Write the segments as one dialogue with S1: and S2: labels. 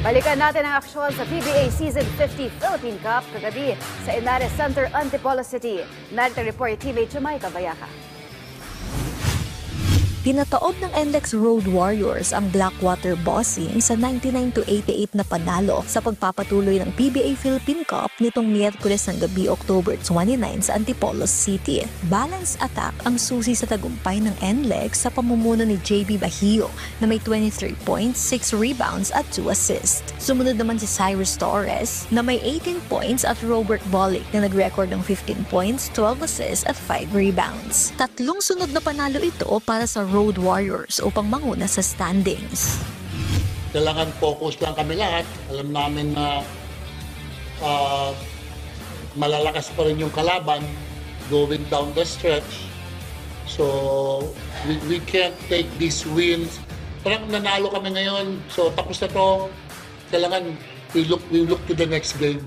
S1: Balikan natin ang aksyon sa PBA Season 50 Philippine Cup kagabi sa Inares Center, Antipolo City. Narito ang report ni teammate Jamaica Bayaca.
S2: Pinataob ng NLEX Road Warriors ang Blackwater Bossing sa 99-88 na panalo sa pagpapatuloy ng PBA Philippine Cup nitong Miyerkules ng gabi, October 29 sa Antipolo City. Balance attack ang susi sa tagumpay ng NLEX sa pamumuno ni JB Bajío na may 23 points, 6 rebounds at 2 assists. Sumunod naman si Cyrus Torres na may 18 points at Robert Bolick na nag-record ng 15 points, 12 assists at 5 rebounds. Tatlong sunod na panalo ito para sa Road Warriors upang manguna sa standings.
S3: Kailangan focus lang kami lahat. Alam namin na malalakas pa rin yung kalaban going down the stretch. So, we can't take these wins. Parang nanalo kami ngayon. So, tapos na to. Kailangan we look to the next game.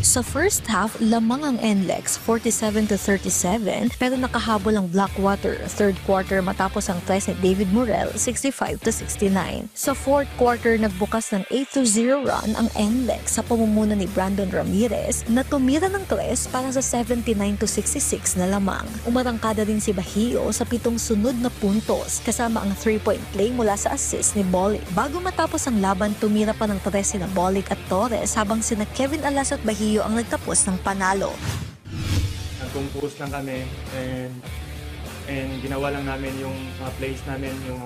S2: Sa first half, lamang ang NLEX 47-37 pero nakahabol ang Blackwater third quarter matapos ang tres ni David Morel 65-69. Sa fourth quarter, nagbukas ng 8-0 run ang NLEX sa pamumuno ni Brandon Ramirez na tumira ng tres para sa 79-66 na lamang. Umarangkada din si Bajío sa 7 sunod na puntos kasama ang 3-point play mula sa assist ni Bolick. Bago matapos ang laban, tumira pa ng tres sina Bolick at Torres habang sina Kevin Alas at Bajío ang nagtapos ng panalo.
S4: Nag-compose lang kami and ginawa lang namin yung mga plays namin, yung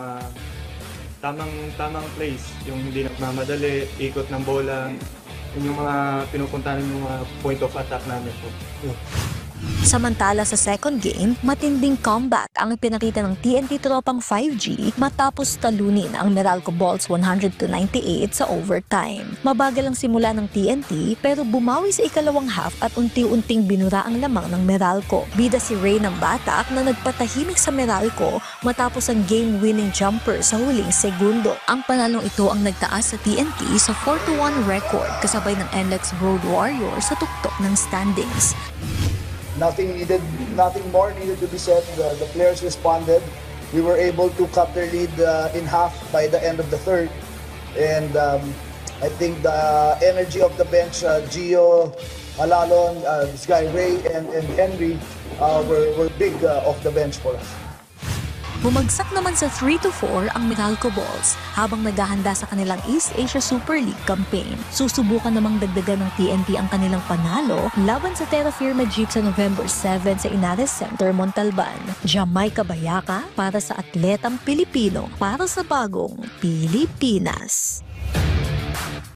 S4: tamang plays, yung hindi nagmamadali, ikot ng bola, yung mga pinupuntahan yung mga point of attack namin po.
S2: Samantala sa second game, matinding comeback ang ipinakita ng TNT Tropang 5G matapos talunin ang Meralco Balls 100-98 sa overtime. Mabagal ang simula ng TNT pero bumawi sa ikalawang half at unti-unting binura ang lamang ng Meralco. Bida si Ray ng Batak na nagpatahimik sa Meralco matapos ang game-winning jumper sa huling segundo. Ang panalong ito ang nagtaas sa TNT sa 4-1 record kasabay ng NLEX Road Warriors sa tuktok ng standings.
S5: Nothing more needed to be said. The players responded. We were able to cut their lead in half by the end of the third. And I think the energy of the bench, Gio, Alalon, this guy Ray, and Henry were big off the bench for us.
S2: Bumagsak naman sa 3-4 ang Meralco Balls habang naghahanda sa kanilang East Asia Super League campaign. Susubukan namang dagdagan ng TNT ang kanilang panalo laban sa Terra Firma Jeep sa November 7 sa Inares Center, Montalban. Jamaica Bayaca para sa Atletang Pilipino para sa bagong Pilipinas.